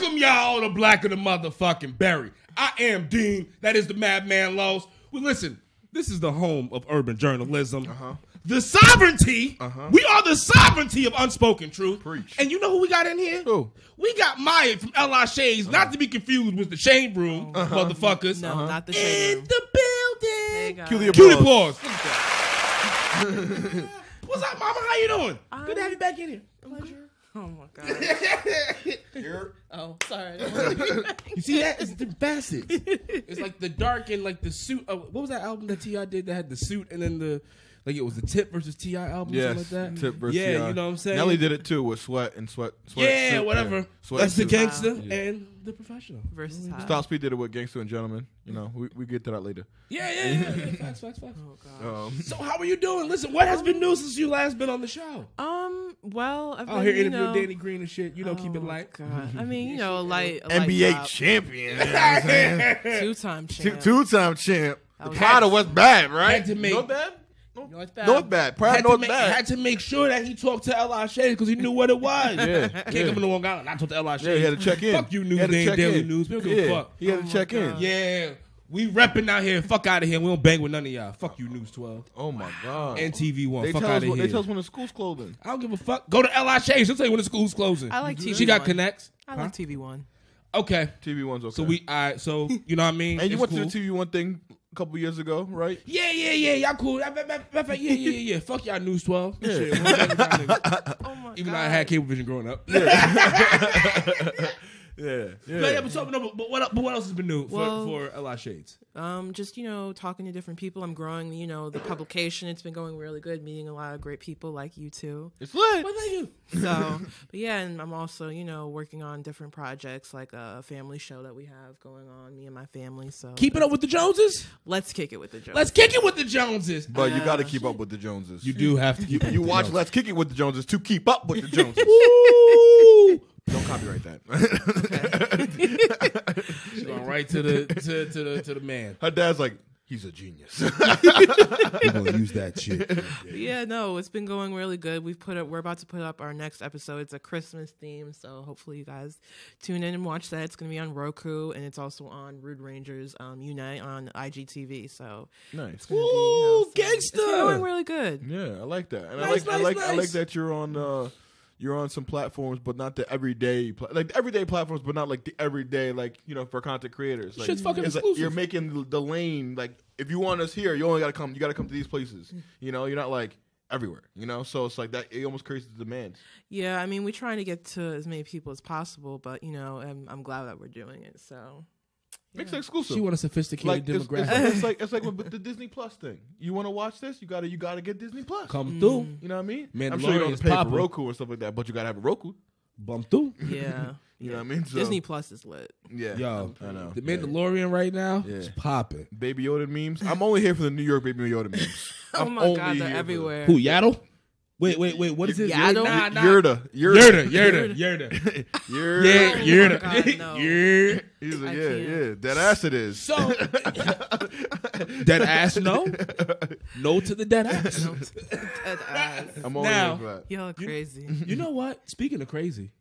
Welcome y'all to Black of the Motherfucking Berry. I am Dean. That is the Madman Lowe's. Well, listen, this is the home of urban journalism. The sovereignty. We are the sovereignty of unspoken truth. Preach. And you know who we got in here? Who? We got Maya from L.I. Shades, not to be confused with the Shade Room, motherfuckers. No, not the Shade Room. In the building. Cue the Cue the applause. applause. What's up, mama? How you doing? Good to have you back in here. Pleasure. Oh my god. Oh, sorry. You see that? It's the facets. It's like the dark and like the suit. What was that album that T.I. did that had the suit and then the like it was the Tip versus T.I. album or something like that? Tip versus yeah, T.I. you know what I'm saying? Nelly did it too with Sweat and Sweat. Yeah, Suit, whatever. yeah. Sweat That's the Suit. gangster Yeah. and the professional. Versus high. Stop Speed did it with Gangster and Gentleman. You know, we get to that later. Yeah. Facts. Oh god. So how are you doing? Listen, what has been new since you last been on the show? Well, I've been, Out here you interviewing know, Danny Green and shit. You know, keep it light. God. I mean, you know, a light NBA drop. champion. You know what I'm saying? Two-time champ. Two-time champ. The was- pride of West Bad, right? Had to make- North Bad? North Bad. North Bad. Pride of North Bad. Had to make sure that he talked to L.I. Shades because he knew what it was. Can't come in the one guy. Not talk to L.I. Shades. Yeah, he had to check in. Fuck you, He News had to Day, check Daily in. News. We don't give a fuck. He had to check in. Yeah, we repping out here. Fuck out of here. We don't bang with none of y'all. Fuck you, News 12 Oh my God. and TV1. They Fuck tell out us of when, here. they tell us when the school's closing. I don't give a fuck. Go to L.I. Shades. She'll tell you when the school's closing. I like TV1. She got connects. I like TV1. Okay. TV1's okay. So so you know what I mean? and you It's went cool. to the TV1 thing a couple years ago, right? Yeah. Y'all cool. Yeah. Fuck y'all, News 12. Yeah. Shit, one thing about niggas. Oh my Even god. though I had cable vision growing up. Yeah. But what else has been new Well- for L.I. Shades? Just, you know, talking to different people. I'm growing, you know, the publication. It's been going really good, meeting a lot of great people like you too. It's lit. Well, thank you. So, but yeah, and I'm also, you know, working on different projects like a family show that we have going on, me and my family. So Keep it up with the Joneses? Let's kick it with the Jones. Let's kick it with the Joneses. But you got to keep up with the Joneses. You do have to keep up You with the watch Joneses. Let's Kick It with the Joneses to keep up with the Joneses. Woo! Don't copyright that. She's going right to the man. Her dad's like, he's a genius. We're gonna use that shit. Yeah, no, it's been going really good. We're about to put up our next episode. It's a Christmas theme, so hopefully you guys tune in and watch that. It's gonna be on Roku and it's also on Rude Rangers Unite on IGTV. So Nice. it's gonna be, Ooh, it's gangsta. been going really good. Yeah, I like that. And Nice. I like that you're on some platforms, but not the everyday, like the everyday platforms, but not like the everyday, like, you know, for content creators. Like, Shit's fucking it's like exclusive. you're making the lane. Like, if you want us here, you only gotta come. You gotta come to these places. You know, you're not like everywhere. You know, so it's like that. It almost creates the demand. Yeah, I mean, we're trying to get to as many people as possible, but you know, I'm glad that we're doing it. So Makes it exclusive. She want a sophisticated Like demographic. it's like with the Disney Plus thing. You want to watch this? You gotta get Disney Plus. Come through. You know what I mean? Mandalorian I'm sure you don't is have to pay popping. for Roku and stuff like that, but you gotta have a Roku. Bump through. yeah, You know what I mean? So, Disney Plus is lit. Yeah. Yo, I know. the Mandalorian right now Yeah. is popping. Baby Yoda memes. I'm only here for the New York Baby Yoda memes. Oh I'm my only god, they're here for everywhere. Who, Yaddle? Wait. What is this? Yaddle? Nah. Yerda. Yerda. Yerda. Yeah, Yerda. Oh my God, no. Yeah. He's like, I yeah, can't. yeah. That ass it is. So, dead ass no? No to the dead ass. Dead ass. I'm only Now- here for that. Y'all are crazy. You know what? Speaking of crazy,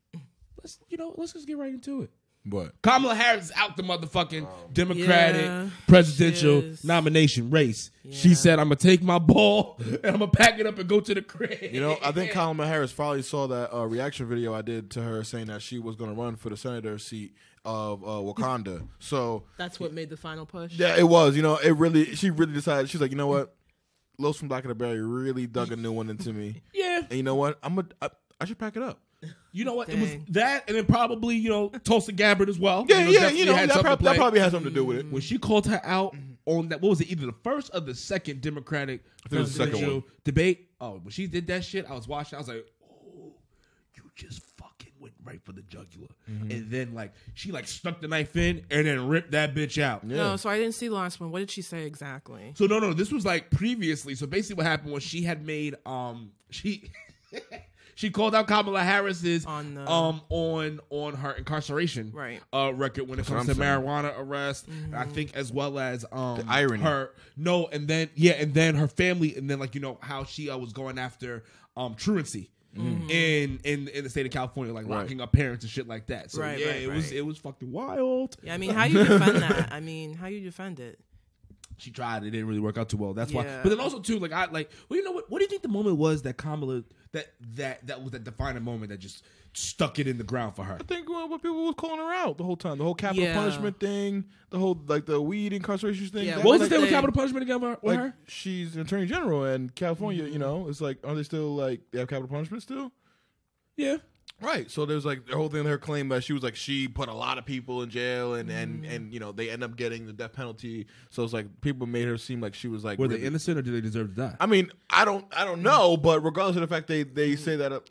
let's just get right into it. What? Kamala Harris is out the motherfucking Democratic Yeah, presidential she is. nomination race. Yeah. She said, I'm going to take my ball and I'm going to pack it up and go to the crib. You know, I think Kamala Harris finally saw that reaction video I did to her saying that she was going to run for the senator seat of Wakanda. So That's what made the final push. yeah, it was. You know, she really decided. She's like, you know what? Los from Black of the Berry really dug a new one into me. Yeah. And you know what? I should pack it up. You know what? It was Dang. that and then probably, Tulsa Gabbard as well. Yeah, definitely had that something to play. probably has something to do with it. When she called her out on that, what was it, either the first or the second Democratic think it was the second presidential one. debate? Oh, when she did that shit, I was watching. I was like, oh, you just fucking went right for the jugular. And then she stuck the knife in and then ripped that bitch out. Yeah. No, so I didn't see the last one. What did she say exactly? So no, this was previously. So basically, what happened was she had made she called out Kamala Harris's On the- on her incarceration Right. Record when it comes what to I'm saying. marijuana arrest. I think as well as the irony. and then her family and then how she was going after truancy. in the state of California, like locking up parents and shit like that. So it was fucking wild. Yeah, I mean, how you defend that? I mean, how you defend it? She tried. It didn't really work out too well. That's why. But then also too, like well, you know what? What do you think the moment was that Kamala that was that defining moment that just stuck it in the ground for her? I think when people was calling her out the whole time, the whole capital punishment thing, the whole like the weed incarceration thing. Yeah, what was the thing with capital punishment again with her? She's an attorney general in California. You know, it's like, are they still like they have capital punishment still? Yeah. Right, so there's like the whole thing. Her claim that she put a lot of people in jail, and you know they end up getting the death penalty. So it's like people made her seem like she was like. Were they innocent or did they deserve to die? I mean, I don't know, but regardless of the fact they say that.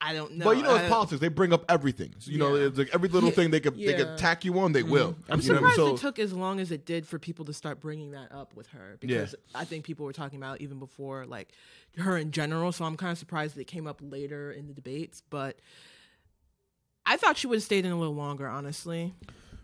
I don't know. But you know, it's politics. They bring up everything. So, you know, it's like every little thing they could tack you on, they will. I'm surprised it took as long as it did for people to start bringing that up with her, because I think people were talking about it even before, like her in general. So I'm kind of surprised that it came up later in the debates, but I thought she would have stayed in a little longer, honestly.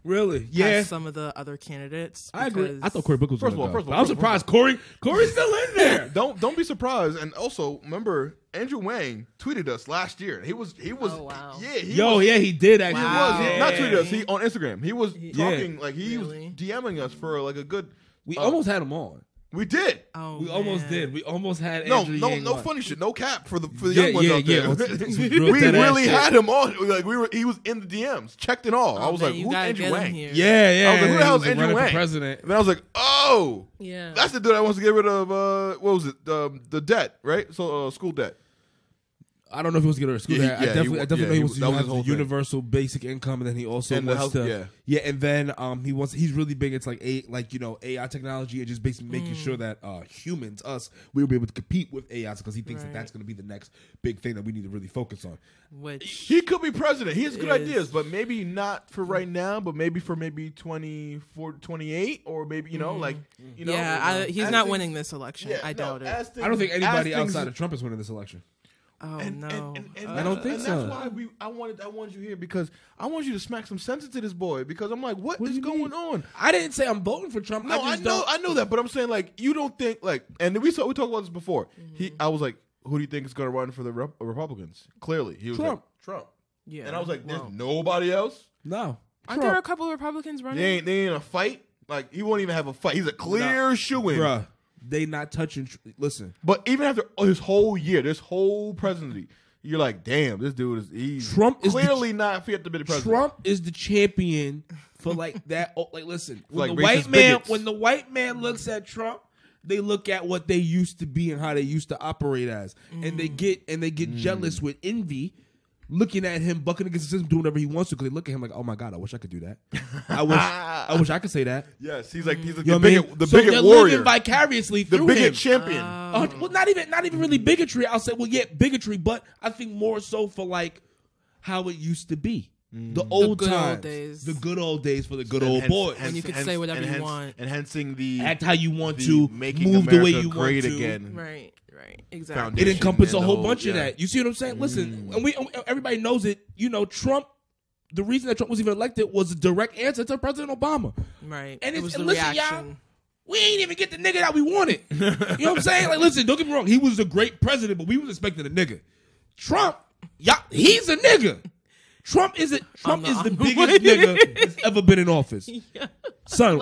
Really? Yeah. As some of the other candidates. I agree. I thought Cory Booker was first of all, I'm surprised Cory's still in there. Don't be surprised. And also remember, Andrew Wang tweeted us last year. He was. Oh, wow. Yeah, he did actually. Wow. He was. Not tweeted us. He on Instagram. He was talking like he was DMing us for like a good. We almost had him on. We did. Oh, we almost did. We almost had no Andrew Yang on. funny shit. No cap for the young ones out there. We really had him on. Like he was in the DMs, checked and all. I was like, who's Andrew Wang? Yeah. I was like, who the hell's Andrew Wang? President. And then I was like, oh, yeah, that's the dude that wants to get rid of what was it? The debt, right? So school debt. I don't know if he was going to get rid of school. I definitely know he was to have the universal basic income, and then he also wants to and then he's really big. It's like AI technology and just basically making sure that humans, we will be able to compete with AI, because he thinks that that's going to be the next big thing that we need to really focus on. Which he could be president. He has good ideas, but maybe not for right now. But maybe for 24, 28, or maybe he's not winning this election. I doubt it. I don't think anybody outside of Trump is winning this election. Oh no! I don't think so. That's why I wanted you here, because I want you to smack some sense into this boy, because I'm like, what is going on? I didn't say I'm voting for Trump. No, I know that, but I'm saying like you don't think like, and we talked about this before. I was like, who do you think is going to run for the Republicans? Clearly, he was Trump. Like, Trump. Yeah, and I was like, there's nobody else. No, aren't there a couple of Republicans running? They ain't in a fight. Like he won't even have a fight. He's a clear shoo-in. Bruh. They not touching. Listen, but even after his whole year, this whole presidency, you're like, damn, this dude he's Trump clearly not fit to be the president. Trump is the champion for like that. Like, listen, when like the white man looks at Trump, they look at what they used to be and how they used to operate as, and they get jealous with envy. Looking at him, bucking against the system, doing whatever he wants to, because they look at him like, "Oh my God, I wish I could do that. I wish I could say that." Yes, he's like the bigot warrior, living vicariously the through bigot him. champion. Well, not even really bigotry. I'll say, bigotry, but I think more so for like how it used to be, the old times, the good old days for the good old boys, and you could say whatever you want, enhancing the act how you want to, making move America the way you great want to, again. Right. Exactly. It encompasses a whole bunch of that. You see what I'm saying? Listen, and everybody knows it. You know, Trump. The reason that Trump was even elected was a direct answer to President Obama. Right. And it was the listen, reaction. y'all, we ain't even get the nigga that we wanted. You know what I'm saying? Like, listen, don't get me wrong. He was a great president, but we was expecting a nigga. Trump, he's a nigga. Trump is the biggest nigga that's ever been in office. Yeah. Son,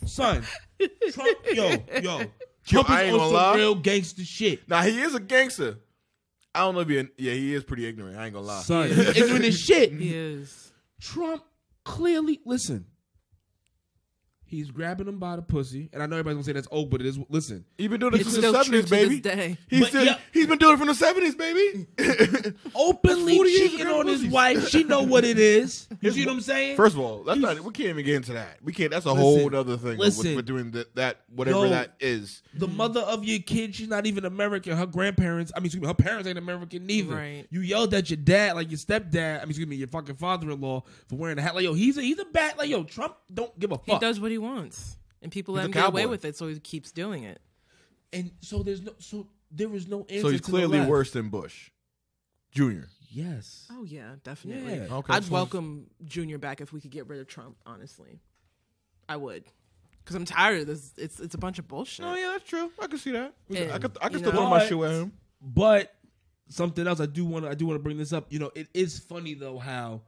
son, Trump, yo. Trump is on some real gangster shit. Nah, he is a gangster. I don't know if he is pretty ignorant. I ain't gonna lie. Son, he's ignorant as shit. He is. Trump clearly, listen, he's grabbing him by the pussy, and I know everybody's gonna say that's old, but it is. Listen, he's been doing it since the 70s, baby. He's been doing it from the 70s, baby. Openly cheating on his wife. She know what it is. You see what I'm saying? First of all, we can't even get into that. We can't. That's a whole other thing. We're doing that, whatever that is. The mother of your kid, she's not even American. Her grandparents, her parents ain't American neither. Right. You yelled at your dad, like your stepdad. Your fucking father-in-law for wearing a hat. Like, yo, he's a bad. Like, yo, Trump don't give a fuck. He does what he wants, and people let him get away with it, so he keeps doing it. And so there is no answer. So he's clearly worse than Bush Jr. Yes. Oh yeah, definitely. Yeah. Okay, I'd welcome Jr. back if we could get rid of Trump. Honestly, I would, because I'm tired of this. It's a bunch of bullshit. Oh yeah, that's true. I can see that. I can still throw my shoe at him. But something else I do want to bring this up. It is funny though how,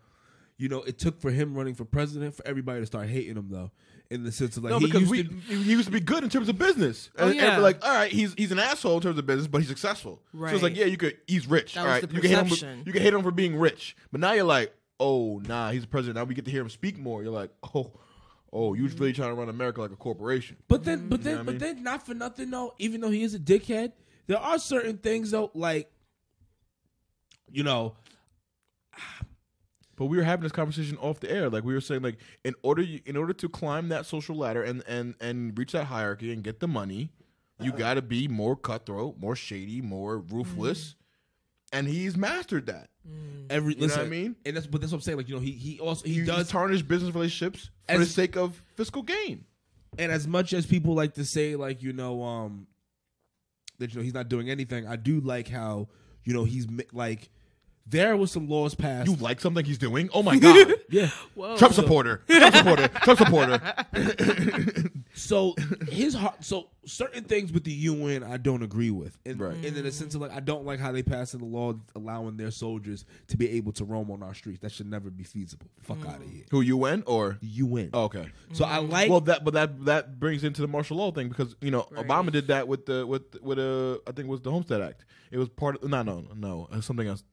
it took for him running for president for everybody to start hating him though, in the sense of like because he used to be good in terms of business. And like, all right, he's an asshole in terms of business, but he's successful. Right. So it's like, yeah, he's rich. That all was right, the you can perception. hate him for being rich, but now you're like, oh nah, he's a president. Now we get to hear him speak more. You're like, oh, you was really trying to run America like a corporation. But then, not for nothing though. Even though he is a dickhead, there are certain things though, like, But we were having this conversation off the air. Like we were saying, like in order to climb that social ladder and reach that hierarchy and get the money, you got to be more cutthroat, more shady, more ruthless, and he's mastered that. Know what I mean? And that's what I'm saying. Like he he does tarnish business relationships for the sake of fiscal gain. And as much as people like to say, like that he's not doing anything, I do like how he's like. There was some laws passed. You like something he's doing? Oh my God! Yeah, Whoa. Trump supporter. So certain things with the UN I don't agree with, and in the sense of like I don't like how they passed in the law allowing their soldiers to be able to roam on our streets. That should never be feasible. Fuck out of here. Who, UN or UN? Oh, okay. So I like that brings into the martial law thing because Obama did that with I think it was the Homestead Act. It was part of no, something else.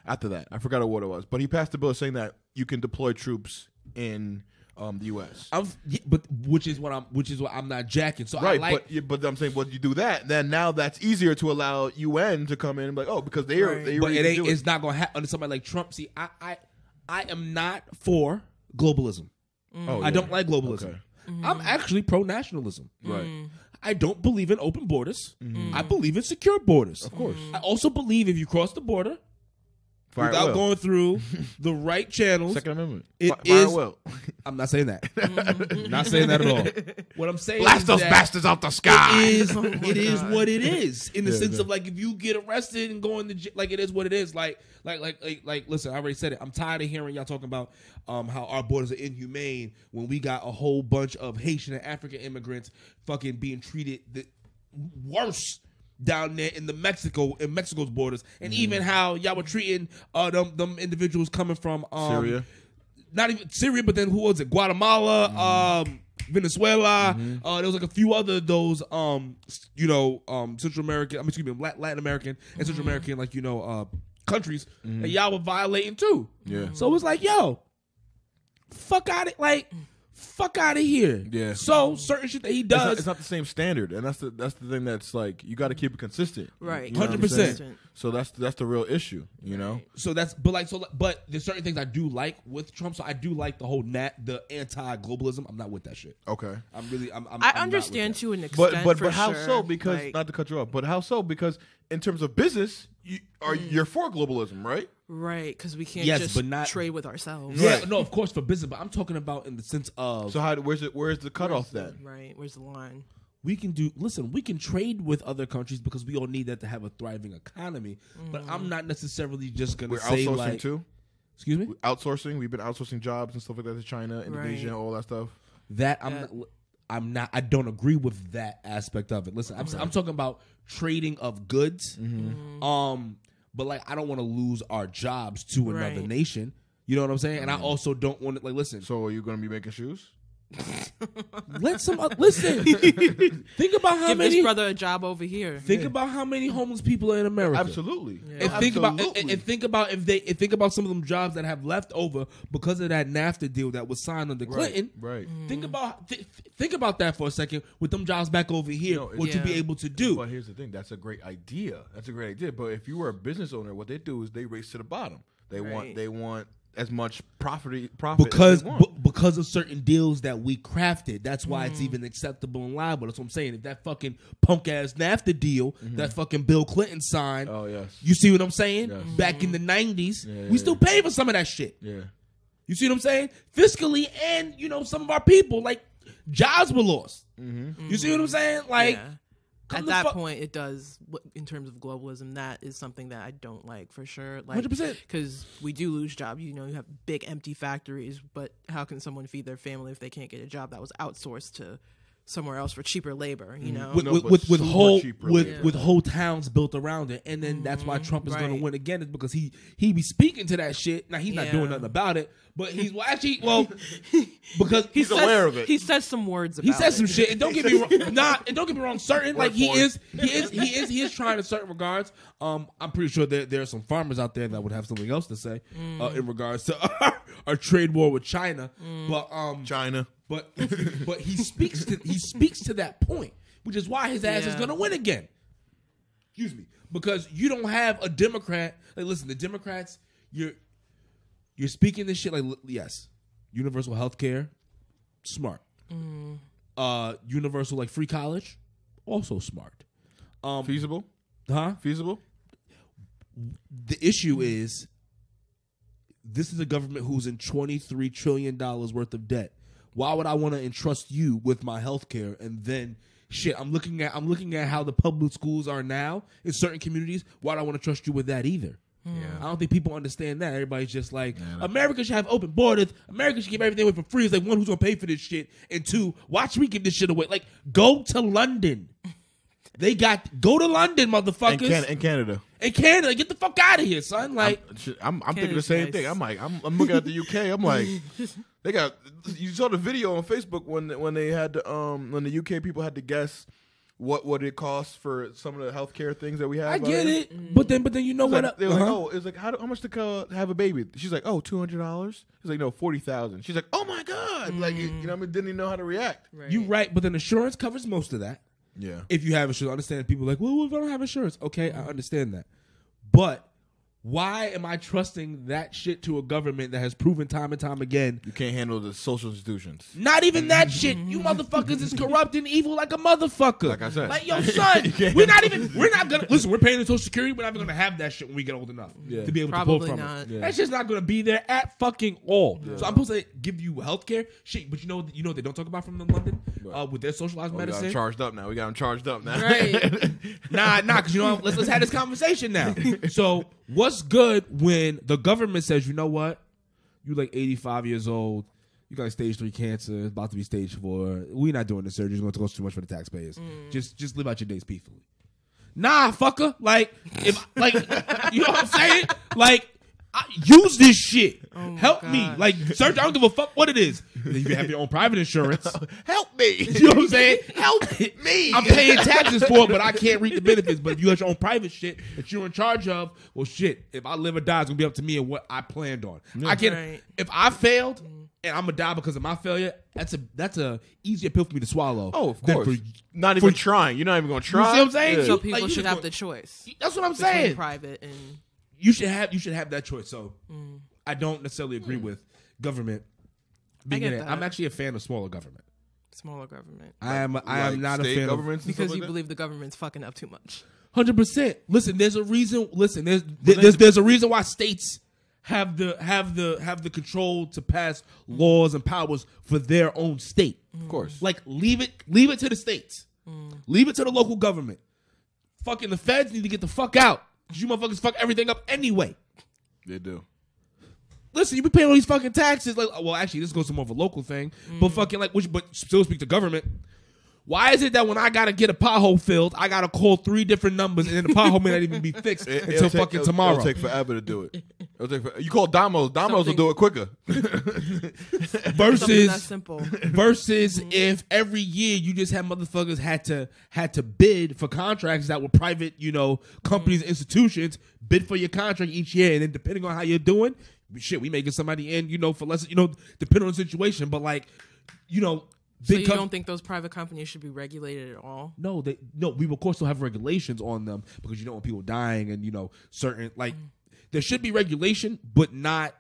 After that, I forgot what it was, but he passed a bill saying that you can deploy troops in the U.S. Which is what I'm not jacking. So right, I like, but I'm saying, you do that, then now that's easier to allow UN to come in and be like, because they but it's not going to happen under somebody like Trump. See, I am not for globalism. I don't like globalism. Okay. I'm actually pro nationalism. Right. I don't believe in open borders. I believe in secure borders. Of course. I also believe if you cross the border. Without going through the right channels. Second Amendment. I'm not saying that. Not saying that at all. What I'm saying blast is those that bastards out the sky. It is what it is. In the sense of like if you get arrested and go in the like it is what it is. Like listen, I already said it. I'm tired of hearing y'all talking about how our borders are inhumane when we got a whole bunch of Haitian and African immigrants fucking being treated worse down there in Mexico's borders, and even how y'all were treating them individuals coming from Syria, not even Syria, but then who was it? Guatemala, Venezuela. There was like a few other those Central American, Latin American and Central American countries that y'all were violating too. Yeah. So it was like, yo, fuck out of here. Yeah. So certain shit that he does, it's not the same standard, and that's the thing that's like you got to keep it consistent. Right. 100%. So that's the real issue, So that's but there's certain things I do like with Trump. So I do like the whole the anti-globalism. I'm not with that shit. Okay. I understand to an extent, but how so? Because not to cut you off, but how so? Because in terms of business, you're for globalism, right? Right, because we can't but not trade with ourselves. Yeah, no, of course for business, but I'm talking about in the sense of. So where's the cutoff then? Right, where's the line? We can trade with other countries because we all need that to have a thriving economy. But I'm not necessarily just going to say outsourcing like. Too? Excuse me? Outsourcing. We've been outsourcing jobs and stuff like that to China, Indonesia, all that stuff. I'm not. I don't agree with that aspect of it. Listen, I'm talking about trading of goods. But like, I don't want to lose our jobs to another nation. You know what I'm saying? And I also don't want to listen. So are you going to be making shoes? Listen. Think about how Give many. this brother a job over here. Think about how many homeless people are in America. Absolutely. Yeah. And think about some of them jobs that have left over because of that NAFTA deal that was signed under Clinton. Right. Think about that for a second. With them jobs back over here, what you'd be able to do. But here's the thing: that's a great idea. But if you were a business owner, what they do is they race to the bottom. They want as much profit because of certain deals that we crafted. That's why it's even acceptable and liable. That's what I'm saying. If that fucking punk ass NAFTA deal that fucking Bill Clinton signed, oh yes, you see what I'm saying? Yes. Back in the 90s, we still pay for some of that shit. Yeah, you see what I'm saying? Fiscally, and some of our people, like, jobs were lost. You see what I'm saying? Like. Yeah. At that point, it does, in terms of globalism, that is something that I don't like for sure. Like, 100%. Because we do lose jobs. You have big empty factories, but how can someone feed their family if they can't get a job that was outsourced to somewhere else for cheaper labor, you know. With whole towns built around it, and then that's why Trump is going to win again, is because he be speaking to that shit. Now he's not doing nothing about it, but he's because he's aware of it. He said some words about it. He said some shit, and don't get me wrong. And don't get me wrong. Certain like he is trying in certain regards. I'm pretty sure there are some farmers out there that would have something else to say in regards to our trade war with China, but he speaks to that point, which is why his ass is going to win again. Excuse me, because you don't have a Democrat. Like, listen, the Democrats, you're speaking this shit like, yes, universal health care, smart. Universal like free college, also smart. Feasible, feasible. The issue is, this is a government who's in $23 trillion worth of debt. Why would I want to entrust you with my health care? And then shit, I'm looking at how the public schools are now in certain communities. Why do I want to trust you with that either? Yeah. I don't think people understand that. Everybody's just like, America should have open borders. America should give everything away for free. It's like, one, who's gonna pay for this shit? And two, watch me give this shit away. Like, go to London. Go to London, motherfuckers. And Canada. And Canada, get the fuck out of here, son. Like, I'm thinking the same thing. I'm like, I'm looking at the UK. I'm like, they got. You saw the video on Facebook when they had when the UK people had to guess what it costs for some of the healthcare things that we have. I get it, but then you know what? They were like, oh, it's like how much to have a baby? She's like, oh, $200. He's like, no, 40,000. She's like, oh my god, like you know, what I mean, didn't even know how to react. Right. You right, but then insurance covers most of that. Yeah. If you have insurance, I understand people are like, well, if I don't have insurance, okay, I understand that. But why am I trusting that shit to a government that has proven time and time again you can't handle the social institutions? Not even that shit. You motherfuckers is corrupt and evil like a motherfucker. Like I said. Like, yo, son, we're not gonna listen, we're paying the Social Security, we're not even gonna have that shit when we get old enough to be able to pull from it. Yeah. That's just not gonna be there at fucking all. Yeah. So I'm supposed to give you healthcare shit, but you know they don't talk about from London with their socialized medicine. We got them charged up now. Right. nah, because you know, let's have this conversation now. So what's good when the government says, you know what, you like 85 years old, you got stage 3 cancer, it's about to be stage 4. We're not doing the surgery. It's going to cost too much for the taxpayers. Just live out your days peacefully. Nah, fucker. Like, you know what I'm saying? Like, use this shit. Help me. Like, search. I don't give a fuck what it is. You can have your own private insurance. Help me. You know what I'm saying? Help me. I'm paying taxes for it, but I can't reap the benefits. But if you have your own private shit that you're in charge of, well, shit. If I live or die, it's gonna be up to me and what I planned on. I can't. Right. If I failed and I'm gonna die because of my failure, that's a easier pill for me to swallow. Oh, of course. Not even trying. You're not even gonna try. You see what I'm saying? Yeah. So people should have the choice. That's what I'm saying. Private and. You should have that choice. So I don't necessarily agree with government being in it. I'm actually a fan of smaller government. Smaller government. I am not a fan of governments because you believe the government's fucking up too much. 100%. Listen, there's a reason. Listen, there's a reason why states have the control to pass laws and powers for their own state. Of course. Like leave it to the states. Leave it to the local government. Fucking the feds need to get the fuck out. You motherfuckers fuck everything up anyway. They do. Listen, you be paying all these fucking taxes. Like, well, actually, this goes to more of a local thing. But fucking but still speak to government. Why is it that when I gotta get a pothole filled, I gotta call 3 different numbers and then the pothole may not even be fixed until fucking tomorrow? It'll take forever to do it. You call Domino's. Domino's will do it quicker. Versus if every year you just had motherfuckers had to bid for contracts that were private, companies and institutions bid for your contract each year, and then depending on how you're doing, shit, we making somebody in, for less, depending on the situation, but like, So you don't think those private companies should be regulated at all? No, we of course still have regulations on them because you don't want people dying and certain like there should be regulation, but not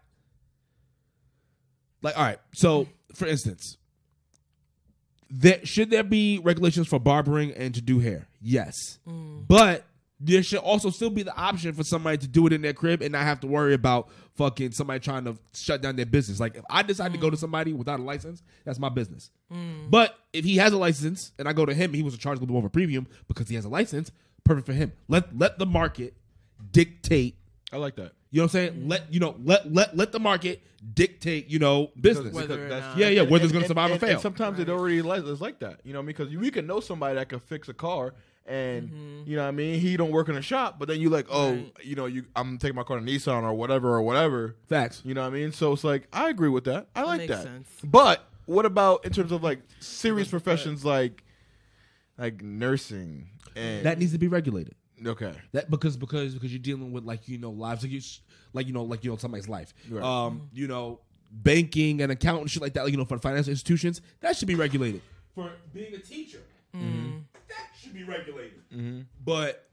like, all right. So for instance, should there be regulations for barbering and to do hair? Yes, but there should also still be the option for somebody to do it in their crib and not have to worry about fucking somebody trying to shut down their business. Like, if I decide to go to somebody without a license, that's my business. But if he has a license and I go to him, he was charged a little more of a premium because he has a license, perfect for him. Let the market dictate I like that. You know what I'm saying? Let the market dictate, business. Whether or not. Yeah, whether it's going to survive or fail. And sometimes it already is like that, because we can know somebody that can fix a car, and you know what I mean. He don't work in a shop, but then you like, I'm taking my car to Nissan or whatever. Facts. You know what I mean? So it's like I agree with that. I like makes that. sense. But what about in terms of like serious professions like nursing and That needs to be regulated. okay. That because you're dealing with lives somebody's life. Right. Banking and accounting shit like that. For financial institutions, that should be regulated. For being a teacher, that should be regulated. But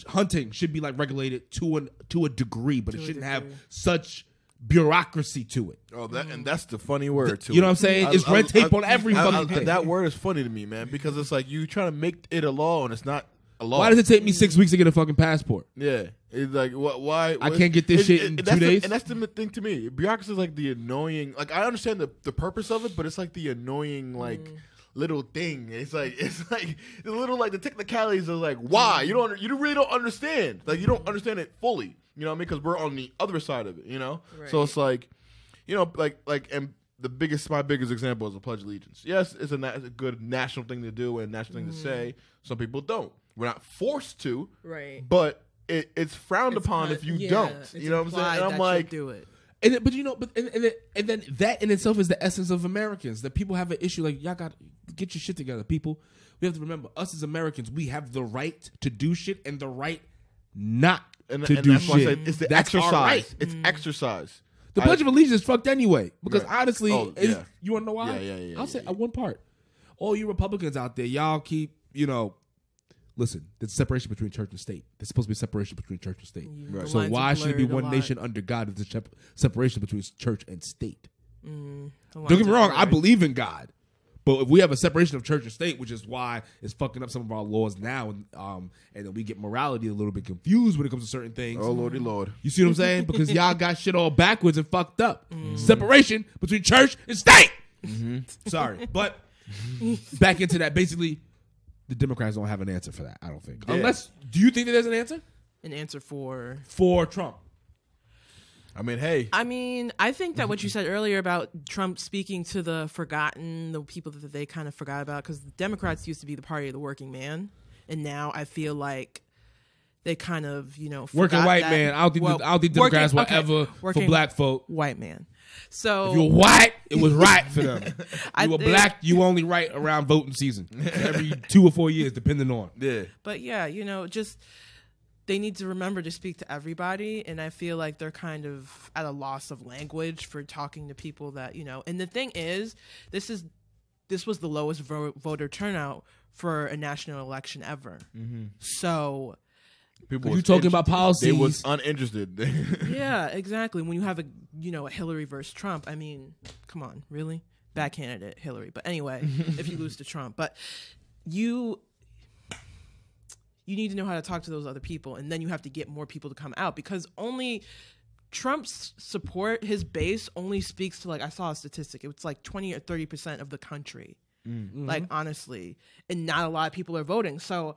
hunting should be regulated to a degree, but it shouldn't have such bureaucracy to it. Oh, and that's the funny word too. You know what I'm saying? It's red tape on every fucking thing. That word is funny to me, man, because it's like you trying to make it a law and it's not a law. Why does it take me 6 weeks to get a fucking passport? Yeah, it's like why I can't get this shit in 2 days. And that's the thing to me. Bureaucracy is like the annoying. Like I understand the purpose of it, but it's like the annoying little thing. It's like the little the technicalities of like you really don't understand. Like you don't understand it fully. You know what I mean? Because we're on the other side of it. Right. So it's like, and my biggest example is the Pledge of Allegiance. Yes, it's a good national thing to do and national thing to say. Some people don't. We're not forced to. Right. But it's frowned upon if you don't. You know what I'm saying? And I'm like, do it. And then that in itself is the essence of Americans. That people have an issue like y'all got to get your shit together, people. We have to remember us as Americans. We have the right to do shit and the right not to do that's why I shit. said it's the That's exercise. our right. It's exercise. The Pledge of Allegiance is fucked anyway. Because Right. honestly, yeah. you want to know why? Yeah, I'll say one part. All you Republicans out there, y'all keep, listen, there's separation between church and state. There's supposed to be separation between church and state. Right. So why should it be one lot. nation under God if there's separation between church and state? The Don't get lines me are wrong, I blurred. believe in God. But if we have a separation of church and state, which is why it's fucking up some of our laws now, and then we get morality a little bit confused when it comes to certain things. Oh, Lordy Lord. You see what I'm saying? Because y'all got shit all backwards and fucked up. Separation between church and state. Sorry. But back into that, basically, the Democrats don't have an answer for that, I don't think. Yeah. Unless, do you think that there's an answer? An answer for Trump. I mean, hey. I think that what you said earlier about Trump speaking to the people that they kind of forgot about, because the Democrats used to be the party of the working man, and now I feel like they kind of, Working white that. man. I don't think Democrats were ever for black folk. White man. So if you were white, it was right for them. I You were think- black, you only right around voting season. Every 2 or 4 years, depending on. Yeah. But yeah, just they need to remember to speak to everybody, and I feel like they're kind of at a loss of language for talking to people that, and the thing is, this was the lowest voter turnout for a national election ever. So People You was talking inter- about policies. They was uninterested. yeah, exactly. When you have a Hillary versus Trump, I mean, come on, really? Bad candidate, Hillary. But anyway, if you lose to Trump, but you need to know how to talk to those other people, and then you have to get more people to come out, because only Trump's support, his base, only speaks to, I saw a statistic, it was 20 or 30% of the country. Honestly, and not a lot of people are voting. So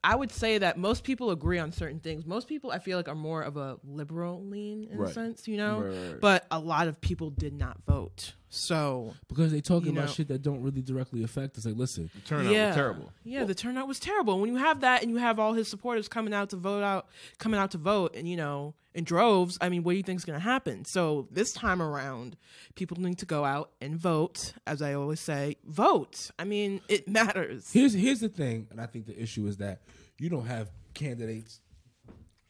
I would say that most people agree on certain things. Most people, I feel like, are more of a liberal lean in a sense, Right. But a lot of people did not vote. So Because they talking about shit that don't really directly affect us. Like, listen, The turnout was terrible. Yeah, the turnout was terrible. When you have that and you have all his supporters coming out to vote, and in droves, I mean, what do you think is going to happen? So this time around, people need to go out and vote. As I always say, vote. I mean, it matters. here's the thing, and I think the issue is that you don't have candidates.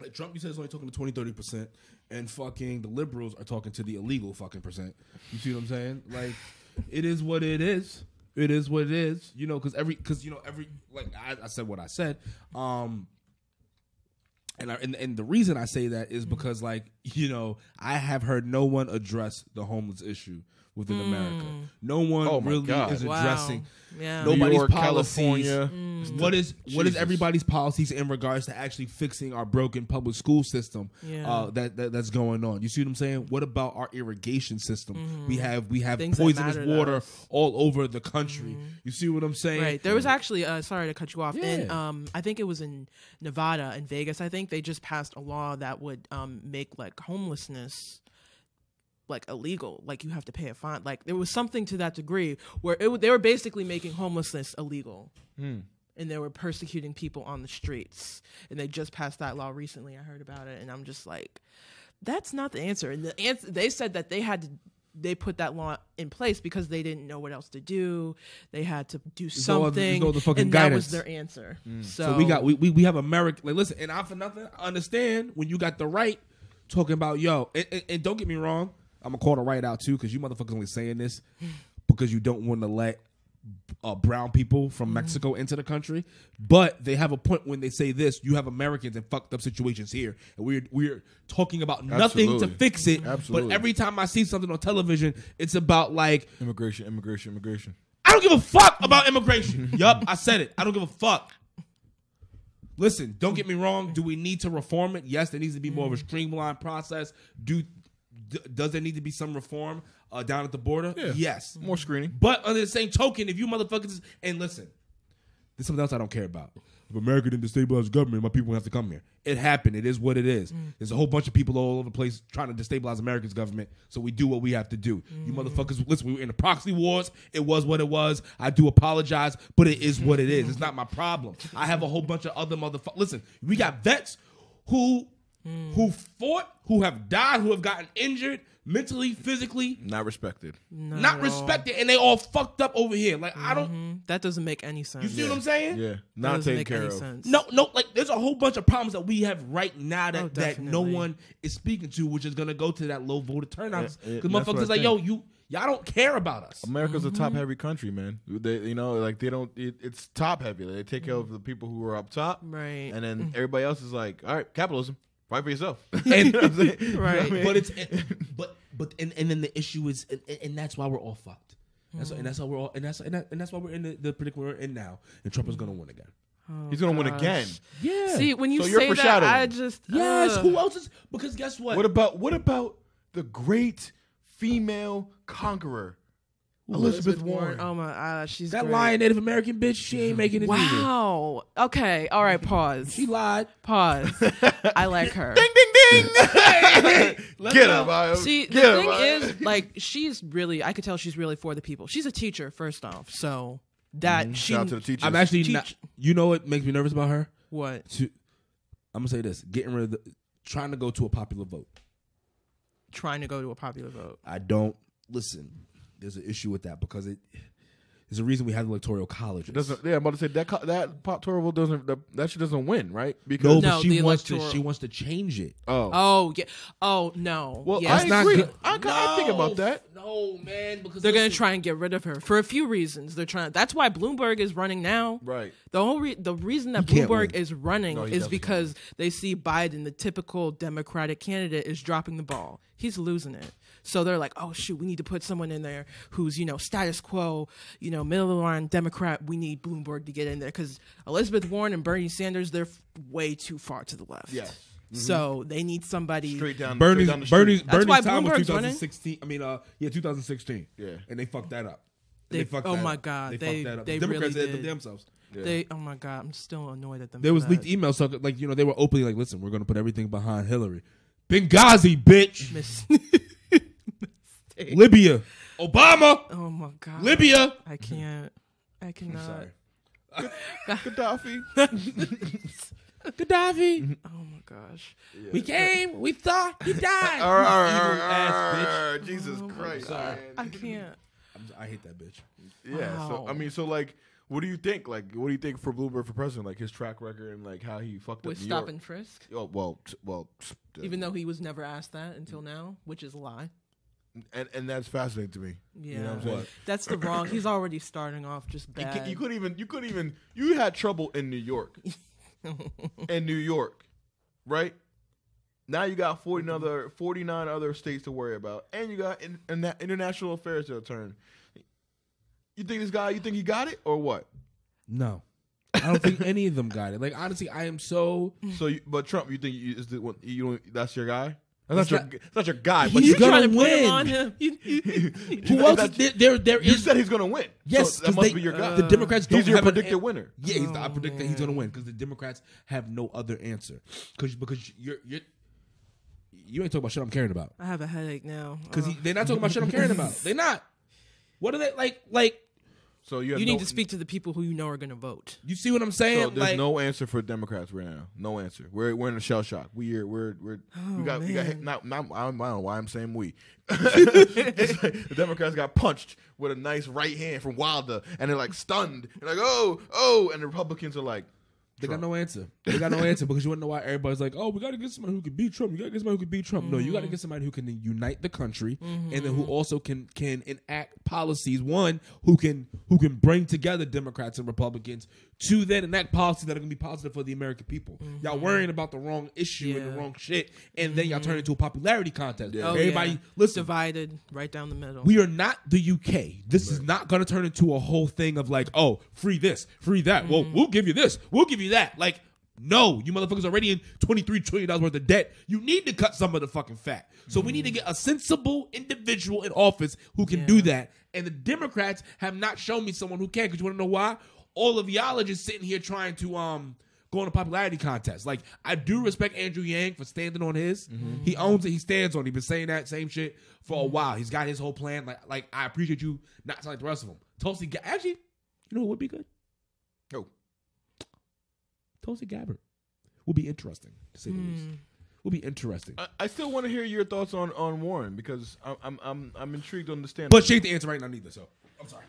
Like Trump, you said, is only talking to 20-30%, and fucking the liberals are talking to the illegal fucking percent. You see what I'm saying? Like, it is what it is. It is what it is. Because I said what I said. And the reason I say that is because I have heard no one address the homeless issue within America. No one really is addressing nobody's New York, policies. California. What is everybody's policies in regards to actually fixing our broken public school system that's going on? You see what I'm saying? What about our irrigation system? We have Things poisonous water all over the country. You see what I'm saying? Right. There was actually sorry to cut you off. In I think it was in Nevada and Vegas. I think they just passed a law that would make like homelessness like illegal, like you have to pay a fine. Like there was something to that degree where they were basically making homelessness illegal, and they were persecuting people on the streets. And they just passed that law recently. I heard about it, and I'm just like, that's not the answer. And the answer, they said that they put that law in place because they didn't know what else to do. They had to do something, and that was their answer. So we have America. Like, listen, and I for nothing I understand when you got the right talking about and don't get me wrong. I'm gonna call the right out too, because you motherfuckers only saying this because you don't want to let brown people from Mexico into the country. But they have a point when they say this: you have Americans in fucked up situations here, and we're talking about nothing to fix it. But every time I see something on television, it's about like immigration. I don't give a fuck about immigration. Yup, I said it. I don't give a fuck. Listen, don't get me wrong. Do we need to reform it? Yes, there needs to be more of a streamlined process. Does there need to be some reform down at the border? Yeah. Yes. More screening. But on the same token, if you motherfuckers... And listen, there's something else I don't care about. If America didn't destabilize the government, my people have to come here. It happened. It is what it is. There's a whole bunch of people all over the place trying to destabilize America's government, so we do what we have to do. You motherfuckers, listen, we were in the proxy wars. It was what it was. I do apologize, but it is what it is. It's not my problem. I have a whole bunch of other motherfuckers. Listen, we got vets who fought, who have died, who have gotten injured mentally, physically. Not respected. Not respected, and they all fucked up over here. Like, I don't... That doesn't make any sense. You see what I'm saying? Yeah. Not taken care of. Sense. No, like, there's a whole bunch of problems that we have right now that no one is speaking to, which is going to go to that low voter turnout. Because motherfuckers like, yo, y'all don't care about us. America's a top-heavy country, man. They don't... It's top-heavy. They take care of the people who are up top. Right. And then everybody else is like, all right, capitalism. Fight for yourself. And, right. You know what I mean? But then the issue is, and that's why we're all fucked. That's why we're all, and that's why we're in the predicament we're in now. And Trump is gonna win again. He's gonna win again. Yeah. See, when you say that, I just yes. Who else is? Because guess what? What about the great female conqueror? Elizabeth Warren. Oh my gosh, she's that great. lying Native American bitch. She ain't making it. Wow. Okay. All right. Pause. She lied. Pause. I like her. Ding ding ding. Get up. See, the thing is, like, she's really. I could tell she's really for the people. She's a teacher, first off. So that shout out to the teachers. I'm actually not. You know what makes me nervous about her? What? I'm gonna say this: trying to go to a popular vote. Trying to go to a popular vote. I don't listen. There's an issue with that because there's a reason we have electoral colleges. I'm about to say that electoral vote that shit doesn't win, right? Because she wants to change it. Oh yeah. Oh no. Well, yes. I agree. I think about that. No, man, because they're gonna try and get rid of her for a few reasons. They're trying. That's why Bloomberg is running now. Right. The reason that Bloomberg is running is because they see Biden, the typical Democratic candidate, is dropping the ball. He's losing it. So they're like, oh, shoot, we need to put someone in there who's, status quo, middle of the line Democrat. We need Bloomberg to get in there because Elizabeth Warren and Bernie Sanders, they're way too far to the left. Yes. Mm-hmm. So they need somebody. Straight down Bernie's the street. Bernie's why time was Bloomberg's 2016. Running? 2016. Yeah. And they fucked that up. They fucked that up. They fucked that up. They Democrats really did did. themselves. Yeah. Oh my God, I'm still annoyed at them. There was leaked emails, so they were openly like, listen, we're going to put everything behind Hillary. Benghazi, bitch. Libya. Obama. Oh my God. Libya. I cannot. I'm sorry. Gaddafi. Gaddafi. Oh my gosh. Yeah. We came. We thought he died. Ass bitch. Jesus Christ. Sorry. I can't. I hate that bitch. Yeah. Wow. So what do you think? Like, what do you think for Bloomberg for president? Like his track record and like how he fucked with up New stop York? and frisk. Oh well. Even though he was never asked that until now, which is a lie. And that's fascinating to me. Yeah, you know what I'm saying? That's the wrong. He's already starting off just bad. You had trouble in New York. In New York, right? Now you got 49 other states to worry about, and you got international affairs to turn. You think this guy? You think he got it or what? No, I don't think any of them got it. Like honestly, I am so. But Trump, you think that's your guy? That's not your guy. But He's gonna trying to put him win. on him. Who else? There You is. said he's gonna win. Yes, so that must be your guy. The Democrats don't He's your have predicted winner. Yeah, I predict that he's going to win because the Democrats have no other answer. Because you ain't talking about shit I'm caring about. I have a headache now. Because they're not talking about shit I'm caring about. They're not. What are they like? So you need to speak to the people who you know are going to vote. You see what I'm saying? So there's no answer for Democrats right now. No answer. We're in a shell shock. We got not I don't know why I'm saying we. It's like the Democrats got punched with a nice right hand from Wilder, and they're like stunned. They're like, oh, and the Republicans are like, they got no answer. They got no answer because you want to know why everybody's like, oh, we got to get somebody who can beat Trump. You got to get somebody who can beat Trump. No, you got to get somebody who can unite the country and then who also can enact policies. One who can bring together Democrats and Republicans to then enact policies that are going to be positive for the American people. Y'all worrying about the wrong issue and the wrong shit, and then y'all turn it into a popularity contest. Yeah. Everybody, listen, divided right down the middle. we are not the UK. This is not going to turn into a whole thing of like, oh, free this, free that. Well, we'll give you this, we'll give you that. Like, no, you motherfuckers already in $23 trillion worth of debt. You need to cut some of the fucking fat. So we need to get a sensible individual in office who can do that. And the Democrats have not shown me someone who can. Because you want to know why? All of y'all are just sitting here trying to go on a popularity contest. Like, I do respect Andrew Yang for standing on his. He owns it. He stands on it. He's been saying that same shit for a while. He's got his whole plan. Like I appreciate you not like the rest of them. Tulsi, actually, you know what would be good? oh, Tulsi Gabbard will be interesting, to say the least. Will be interesting. I still want to hear your thoughts on Warren because I'm intrigued to understand. But she ain't the answer right now neither, so I'm sorry.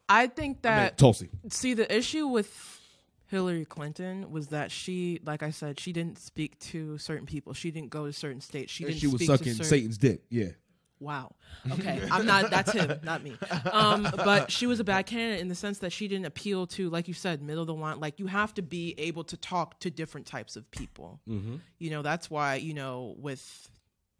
I think that Tulsi. See, the issue with Hillary Clinton was that she, like I said, she didn't speak to certain people. She didn't go to certain states. She was sucking Satan's dick. Yeah. Wow. Okay. I'm not. That's him, not me. But she was a bad candidate in the sense that she didn't appeal to, like you said, middle of the line. Like, you have to be able to talk to different types of people. You know, that's why, you know, with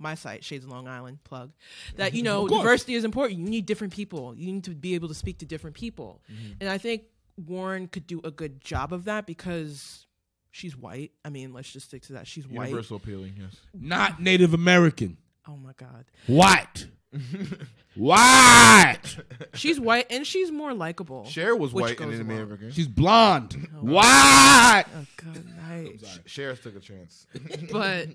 my site, Shades of Long Island, plug, that, you know, diversity is important. You need different people. You need to be able to speak to different people. And I think Warren could do a good job of that because she's white. I mean, let's just stick to that. She's white. Universal appealing, yes. Not Native American. Oh my God. White. White. She's white and she's more likable. Cher was which white goes and along. American. She's blonde. White. Oh, good night. Cher took a chance. But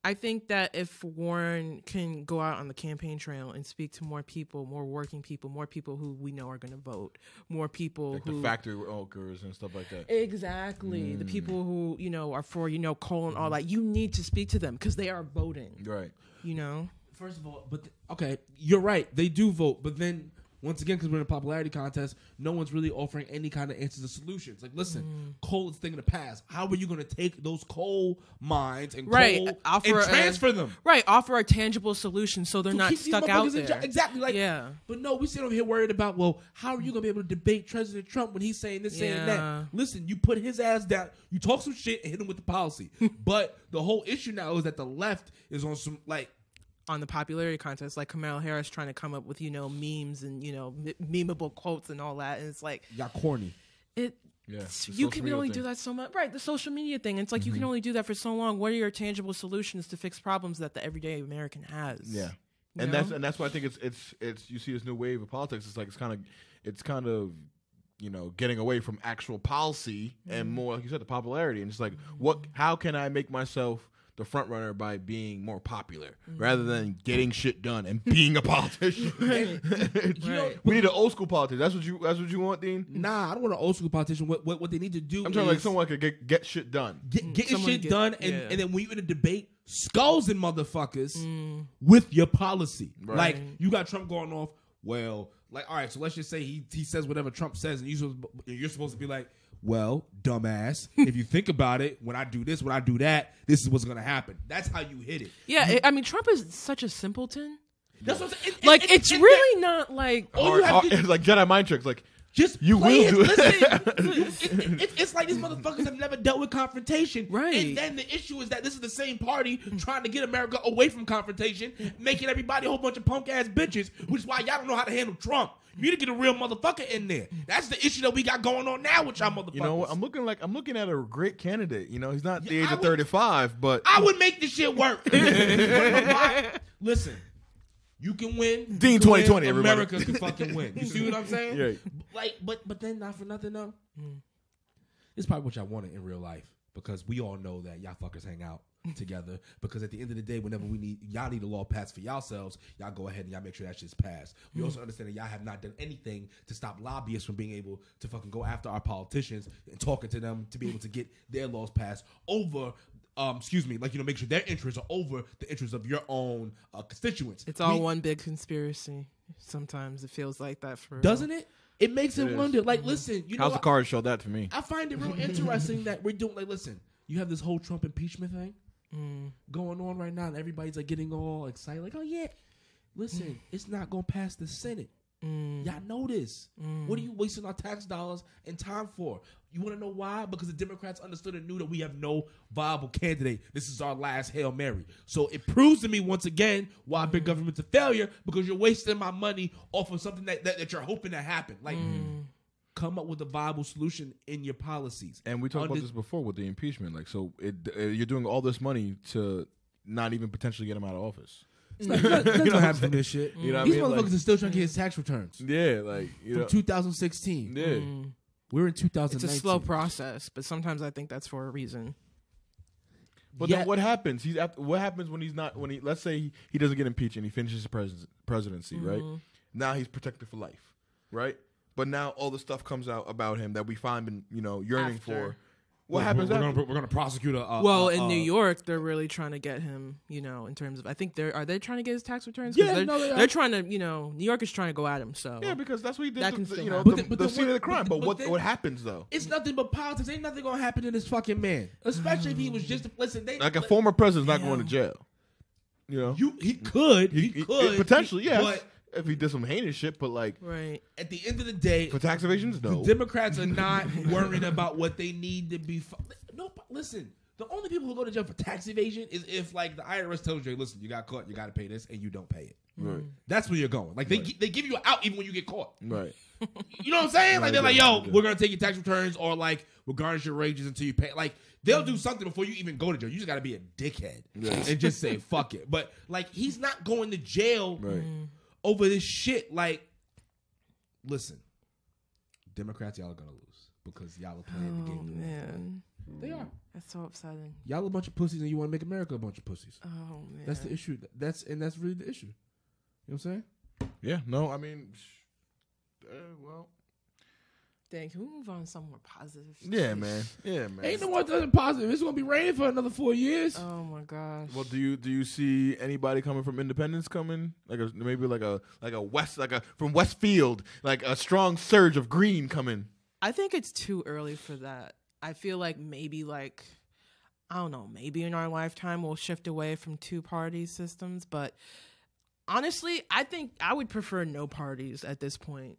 I think that if Warren can go out on the campaign trail and speak to more people, more working people, more people who we know are going to vote, more people like who the factory workers and stuff like that. Exactly. The people who, you know, are for, you know, coal and all that. You need to speak to them because they are voting. Right. You know? First of all, okay, you're right. They do vote, but then once again, because we're in a popularity contest, no one's really offering any kind of answers or solutions. Like, listen, coal is a thing of the past. How are you going to take those coal mines and coal and transfer them? Right, offer a tangible solution so they're not stuck out there. Exactly. Like, yeah. But no, we sit over here worried about, well, how are you going to be able to debate President Trump when he's saying this, saying that? Listen, you put his ass down, you talk some shit and hit him with the policy. But the whole issue now is that the left is on some, like, on the popularity contest, like Kamala Harris trying to come up with, you know, memes and, you know, memeable quotes and all that. And it's like, y'all corny. You can only do that so much. Right. The social media thing. It's like, you can only do that for so long. What are your tangible solutions to fix problems that the everyday American has? Yeah. And that's why I think it's you see this new wave of politics. It's like, it's kind of, you know, getting away from actual policy and more, like you said, the popularity. And it's like, how can I make myself the front runner by being more popular rather than getting shit done and being a politician? We need an old school politician. That's what you want, Dean? Nah, I don't want an old school politician. What they need to do, I'm talking like someone who could get shit done. Get your shit done, and then when you're in a debate, skulls and motherfuckers with your policy. Right. Like, you got Trump going off. Well, like, all right, so let's just say he says whatever Trump says, and you're supposed to be like, well, dumbass, if you think about it, when I do this, when I do that, this is what's going to happen. That's how you hit it. Yeah, I mean, Trump is such a simpleton. That's what I'm saying. It's really not like... It's like Jedi mind tricks. Like, Just You play will it. do it. Listen, it's like these motherfuckers have never dealt with confrontation. Right. And then the issue is that this is the same party trying to get America away from confrontation, making everybody a whole bunch of punk ass bitches, which is why y'all don't know how to handle Trump. You need to get a real motherfucker in there. That's the issue that we got going on now with y'all motherfuckers. You know what? I'm looking at a great candidate. You know, he's not the age of 35, but I would make this shit work. Listen. You can win. Dean 2020, everybody. America can fucking win. You see what I'm saying? Yeah. Like, but then not for nothing though. It's probably what y'all wanted in real life because we all know that y'all fuckers hang out together. Because at the end of the day, whenever y'all need a law passed for yourselves, y'all go ahead and y'all make sure that shit's passed. We also understand that y'all have not done anything to stop lobbyists from being able to fucking go after our politicians and talking to them to be able to get their laws passed over. Make sure their interests are over the interests of your own constituents. It's all one big conspiracy. Sometimes it feels like that for doesn't it? It makes it wonder. Like, listen, you know, how's the card show that to me? I find it real interesting that we're doing. Like, listen, you have this whole Trump impeachment thing going on right now, and everybody's like getting all excited, like, oh yeah, listen, it's not gonna pass the Senate. Y'all know this. What are you wasting our tax dollars and time for? You want to know why? Because the Democrats understood and knew that we have no viable candidate. This is our last Hail Mary. So it proves to me once again why big government's a failure, because you're wasting my money off of something that you're hoping to happen. Like, come up with a viable solution in your policies. And we talked about this before with the impeachment. Like, so you're doing all this money to not even potentially get him out of office. You don't have to do this shit. You know These what I mean? motherfuckers are still trying to get his tax returns. Yeah, like, you know, from 2016. Yeah. We're in 2019. It's a slow process, but sometimes I think that's for a reason. But then what happens? What happens when he's not? Let's say he doesn't get impeached and he finishes his presidency, right? Now he's protected for life, right? But now all the stuff comes out about him that we find been, yearning for. What happens we're after? We're gonna prosecute in New York, they're really trying to get him, in terms of, I think are they trying to get his tax returns? Yeah, they're trying to, New York is trying to go at him. So yeah, because that's what he did. That can still The scene of the crime. But what happens though? It's nothing but politics. Ain't nothing gonna happen to this fucking man. Especially if he was just like a former president's not going to jail. He could potentially, yes. But if he did some heinous shit, but like, right at the end of the day, for tax evasions, no. The Democrats are not worried about what they need to be. No, listen. The only people who go to jail for tax evasion is if, like, the IRS tells you, listen, you got caught, you got to pay this, and you don't pay it. Right. That's where you're going. Like, they give you an out even when you get caught. Right. You know what I'm saying? Like, they're like, yo, we're going to take your tax returns, or, like, we'll garnish your wages until you pay. Like, they'll do something before you even go to jail. You just got to be a dickhead and just say, fuck it. But, like, he's not going to jail over this shit. Like, listen, Democrats, y'all are going to lose because y'all are playing the game. Man. They are. That's so upsetting. Y'all a bunch of pussies and you want to make America a bunch of pussies. Oh, man. That's the issue. That's really the issue. You know what I'm saying? Yeah, no, I mean, well. Dang, can we move on to something more positive? Yeah, man. Ain't no one doing positive. It's going to be raining for another 4 years. Oh, my gosh. Well, do you see anybody coming from Independence coming? Maybe from Westfield, like a strong surge of green coming? I think it's too early for that. I feel like maybe I don't know, maybe in our lifetime we'll shift away from two-party systems. But honestly, I think I would prefer no parties at this point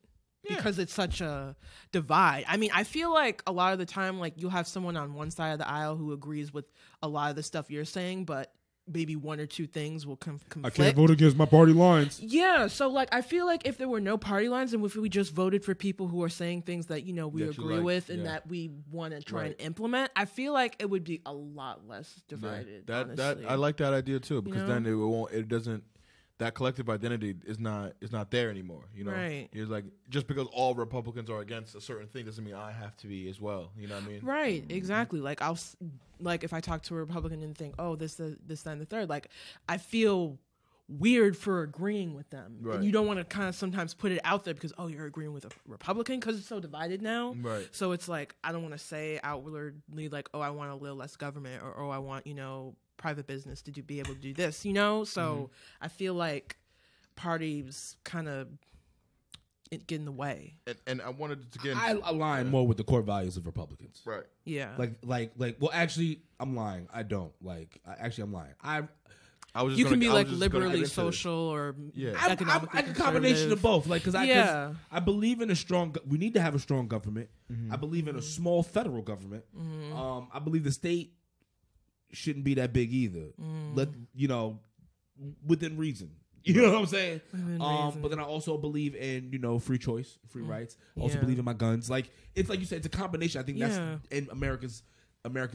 because it's such a divide. I mean, I feel like a lot of the time, like, you'll have someone on one side of the aisle who agrees with a lot of the stuff you're saying, but maybe one or two things will conflict. I can't vote against my party lines. Yeah, so, like, I feel like if there were no party lines and if we just voted for people who are saying things that, we agree with and that we want to try and implement, I feel like it would be a lot less divided. That I like that idea too, because then it doesn't. That collective identity is not there anymore. Right. It's like, just because all Republicans are against a certain thing doesn't mean I have to be as well. You know what I mean? Right. Exactly. Like, if I talk to a Republican and think, oh, this, that, and the third, like, I feel weird for agreeing with them. Right. And you don't want to kind of sometimes put it out there because, oh, you're agreeing with a Republican, because it's so divided now. Right. So it's like, I don't want to say outwardly like, oh, I want a little less government, or oh, I want, private business to be able to do this, So I feel like parties kind of get in the way. And I wanted to get. I align more with the core values of Republicans. Right. Yeah. Like. Well, actually, I'm lying. I don't. I'm lying. You can be like liberally social or economically I'm a combination of both. Like, because I believe in a strong. We need to have a strong government. I believe in a small federal government. I believe the state shouldn't be that big either. Let within reason. You know what I'm saying? But then I also believe in free choice, free rights. I also believe in my guns. Like it's like you said, it's a combination. I think that's in America's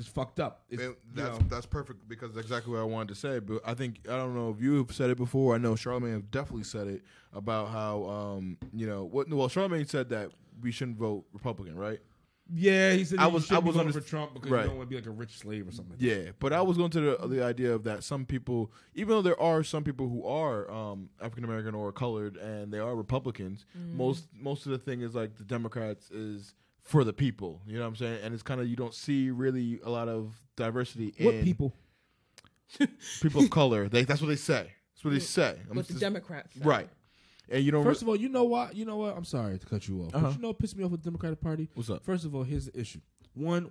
fucked up. That's perfect because that's exactly what I wanted to say. But I don't know if you've said it before. I know Charlamagne have definitely said it about how Charlamagne said that we shouldn't vote Republican, right? Yeah, he said I was voting for Trump because you don't want to be like a rich slave or something. Yeah, but I was going to the idea of that some people, even though there are some people who are African American or colored and they are Republicans, most of the thing is like the Democrats is for the people. You know what I'm saying? And it's kind of you don't see really a lot of diversity. What people? People of color. That's what they say. That's what they say. What the Democrats say. Right. And you don't. First of all, you know what? I'm sorry to cut you off. But you know what pissed me off with the Democratic Party? What's up? First of all, here's the issue. One,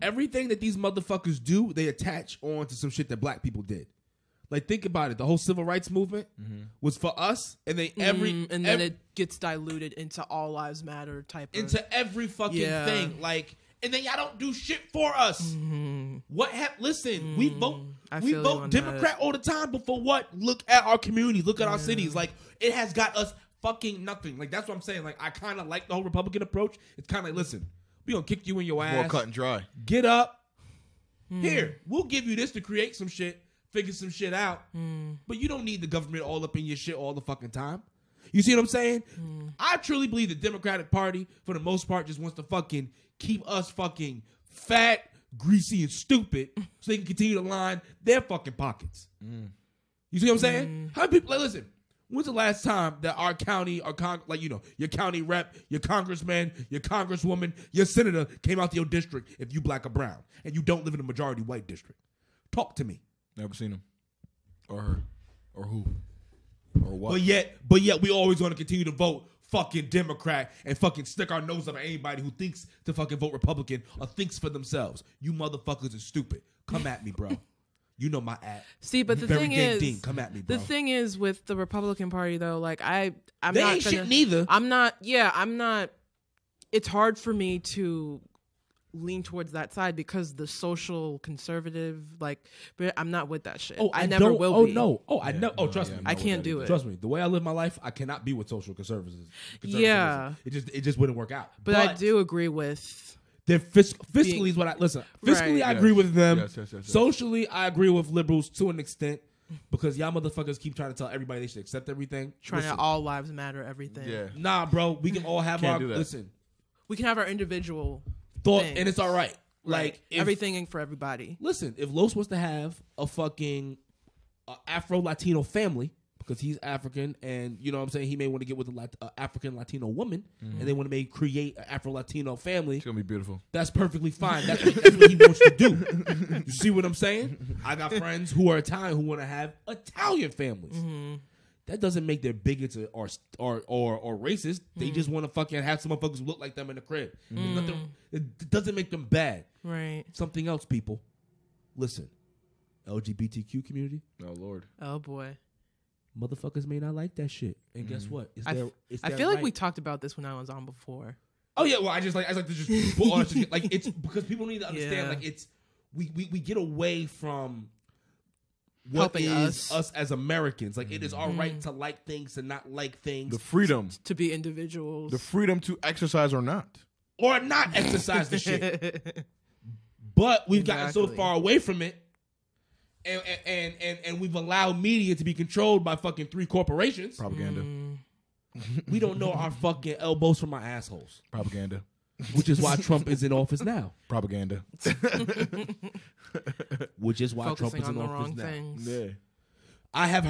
everything that these motherfuckers do, they attach on to some shit that black people did. Like, think about it. The whole civil rights movement was for us, and then then it gets diluted into all lives matter type into every fucking thing. Like, and then y'all don't do shit for us. Listen, we vote Democrat all the time, but for what? Look at our communities. Look at our cities. Like, it has got us fucking nothing. Like, that's what I'm saying. Like, I kind of like the whole Republican approach. It's kind of like, listen, we gonna kick you in your ass. More cut and dry. Get up. Here, we'll give you this to create some shit, figure some shit out. But you don't need the government all up in your shit all the fucking time. You see what I'm saying? I truly believe the Democratic Party, for the most part, just wants to fucking keep us fucking fat, greasy, and stupid so they can continue to line their fucking pockets. You see what I'm saying? How many people, like, listen, when's the last time that our county, your county rep, your congressman, your congresswoman, your senator came out to your district if you black or brown and you don't live in a majority white district? Talk to me. Never seen him. Or her. Or who. Or what. But yet we always want to continue to vote fucking Democrat and fucking stick our nose up at anybody who thinks to fucking vote Republican or thinks for themselves. You motherfuckers are stupid. Come at me, bro. You know my act. See, but the thing is, Dean, come at me, bro. The thing is with the Republican Party though, like I'm they not ain't shit neither. I'm not. It's hard for me to lean towards that side because the social conservative, but I'm not with that shit. I never will be. Trust me. I can't do it. Trust me. The way I live my life, I cannot be with social conservatives. Yeah. It just wouldn't work out. But I do agree with their fiscally is what I listen. Fiscally, I agree with them. Yes. Socially, I agree with liberals to an extent because y'all motherfuckers keep trying to tell everybody they should accept everything. Trying to all lives matter, everything. Yeah. Nah, bro. We can all have our listen. We can have our individual thought, things. and it's all right. Like everything ain't for everybody. Listen, if Los was to have a fucking Afro Latino family because he's African, and you know what I'm saying, he may want to get with an African Latino woman, and they want to create an Afro Latino family. It's gonna be beautiful. That's perfectly fine. That's what he wants to do. You see what I'm saying? I got friends who are Italian who want to have Italian families. That doesn't make them bigots or racist. They just want to fucking have some motherfuckers look like them in the crib. It doesn't make them bad. Right. Something else, people. Listen, LGBTQ community. Oh Lord. Oh boy. Motherfuckers may not like that shit, and guess what? I feel like we talked about this when I was on before. Oh yeah, well I like to just put on shit. Like it's because people need to understand. Like it's we get away from what helping is us as Americans. Like it is our right to like things and not like things. The freedom to be individuals. The freedom to exercise or not exercise the shit. But we've gotten so far away from it, and we've allowed media to be controlled by fucking 3 corporations. Propaganda. We don't know our fucking elbows from our assholes. Propaganda. Which is why Trump is in office now. Propaganda. Which is why Focusing Trump is in on the office wrong now. Things. Yeah. I have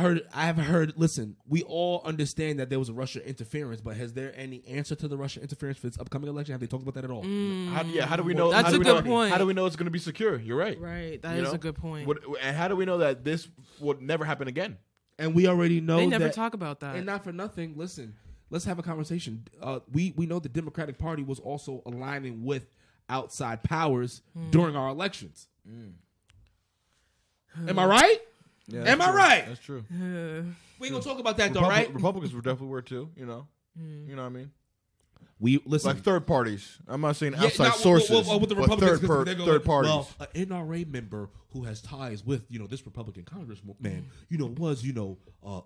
heard, listen, we all understand that there was a Russia interference, but has there any answer to the Russia interference for this upcoming election? Have they talked about that at all? How do we know? That's a good point. How do we know it's going to be secure? You're right. Right. That is a good point. And how do we know that this would never happen again? And we already know they never talk about that. And not for nothing, listen, let's have a conversation. We know the Democratic Party was also aligning with outside powers during our elections. Am I right? Yeah, Am I true. right? That's true. We ain't gonna talk about that though, right? Republicans were definitely were too. You know what I mean. We listen. Like third parties. I'm not saying Yeah, outside not sources. with the but Republicans, third parties. Well, an NRA member who has ties with this Republican congressman, was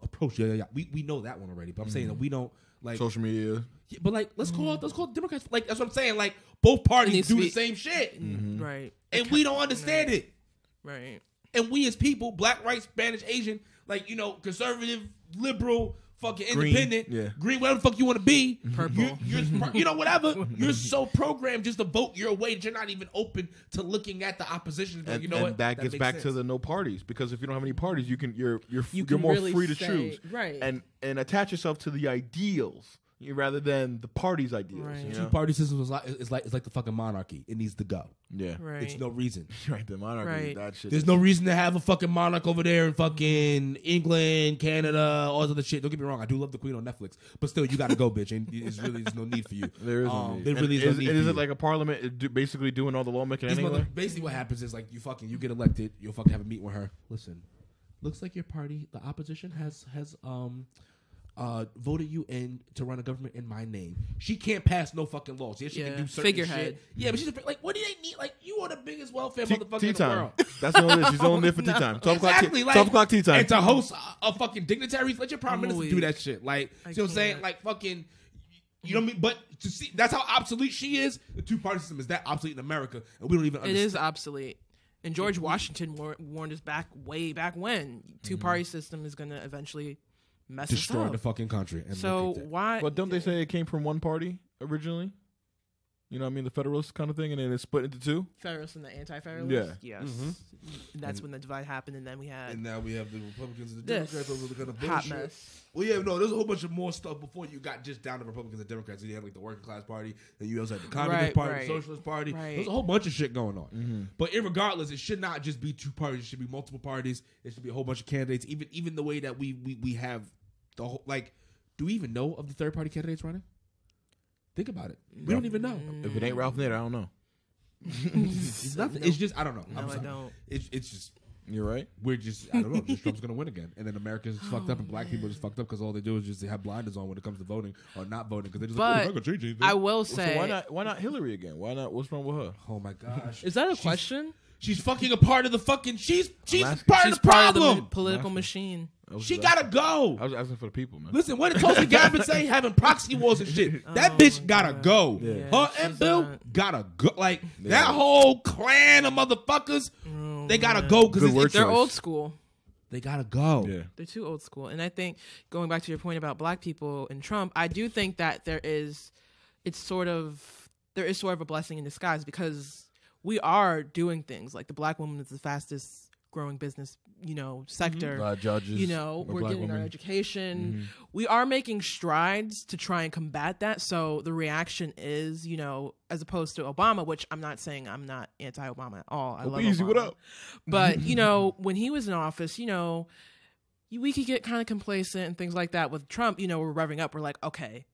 approached. Yeah. We know that one already. But I'm saying that we don't like Social media. Yeah, but like, let's call Democrats. Like that's what I'm saying. Like both parties do the same shit, Right? and we don't understand it. Right. And we as people, black, white, Spanish, Asian, like conservative, liberal, fucking Green, independent, green, whatever the fuck you want to be, Purple, you're whatever. You're so programmed just to vote your way that you're not even open to looking at the opposition. And, what? That gets back to the no parties, because if you don't have any parties, you're more really free to say, choose, right? And attach yourself to the ideals rather than the party's ideals. Right. Two-party system is like the fucking monarchy. It needs to go. Yeah, Right. It's no reason. Right, the monarchy. Right. That shit. There's no reason to have a fucking monarch over there in fucking England, Canada, all this other shit. Don't get me wrong, I do love the Queen on Netflix, but still, you gotta go, bitch. And there's no need for you. There is no need. There really is no need. Is it like a parliament basically doing all the lawmaking anyway? Basically, what happens is like you get elected, you'll fucking have a meeting with her. Listen, looks like your party, the opposition, has voted you in to run a government in my name. She can't pass no fucking laws. Yeah, she can do certain figurehead. shit. Yeah, but she's like, what do they need? Like, you are the biggest welfare motherfucker in the time. world. That's what it is. She's only there for tea time. 12 Exactly, o'clock. 12 o'clock tea time. And to host a fucking dignitaries, let your prime minister weak. do that shit. Like, you know what I'm saying? can't. Like, fucking, you know what I mean? But to see, that's how obsolete she is. The two-party system is that obsolete in America, and we don't even It understand. is obsolete. And George Washington warned us way back when two-party system is going to eventually mess Destroy us up. the fucking country. And So look at that. why? But don't they say it came from one party originally? You know what I mean? The Federalist kind of thing, and then it's split into two? Federalists and the anti-federalists? Yeah. Yes. That's when the divide happened, and then we had And now we have the Republicans and the this Democrats over the kind of hot bullshit. mess. Well, yeah, no, there's a whole bunch of more stuff before you got just down to Republicans and Democrats. You had like the working class party, then you also had the Communist Right, Party, right. the Socialist Party. Right. There's a whole bunch of shit going on. But irregardless, it should not just be two parties. It should be multiple parties. It should be a whole bunch of candidates. Even the way that we have the whole, like, do we even know of the third party candidates running? Think about it. We don't even know. If it ain't Ralph Nader, I don't know. It's nothing. It's just I don't know. No, I'm I sorry. don't. It's just. You're right. We're just, I don't know, just Trump's going to win again. And then America's fucked up and black people are just fucked up because all they do is just have blinders on when it comes to voting or not voting because they're just like, oh, But I'm not gonna change anything. I will say, So why not Hillary again? Why not? What's wrong with her? Oh my gosh. is that a question? She's fucking a part of the fucking, she's asking. part She's of the part of the problem. political machine. She gotta go. I was asking for the people, man. Listen, what did Tulsi Gabbard say? Having proxy wars and shit. That bitch gotta go. Yeah. Her and she's Bill not. gotta go. Like, that whole clan of motherfuckers, they gotta go Good because word They're choice. old school. they gotta go. Yeah. They're too old school. And I think going back to your point about black people and Trump, I do think that there is sort of a blessing in disguise because we are doing things like the black woman is the fastest growing business, sector. Judges. We're black getting our women. education. We are making strides to try and combat that. So the reaction is, as opposed to Obama, which I'm not saying I'm not anti-Obama at all. I love Easy, Obama. what up? But, when he was in office, we could get kind of complacent and things like that. With Trump, we're revving up. We're like, okay,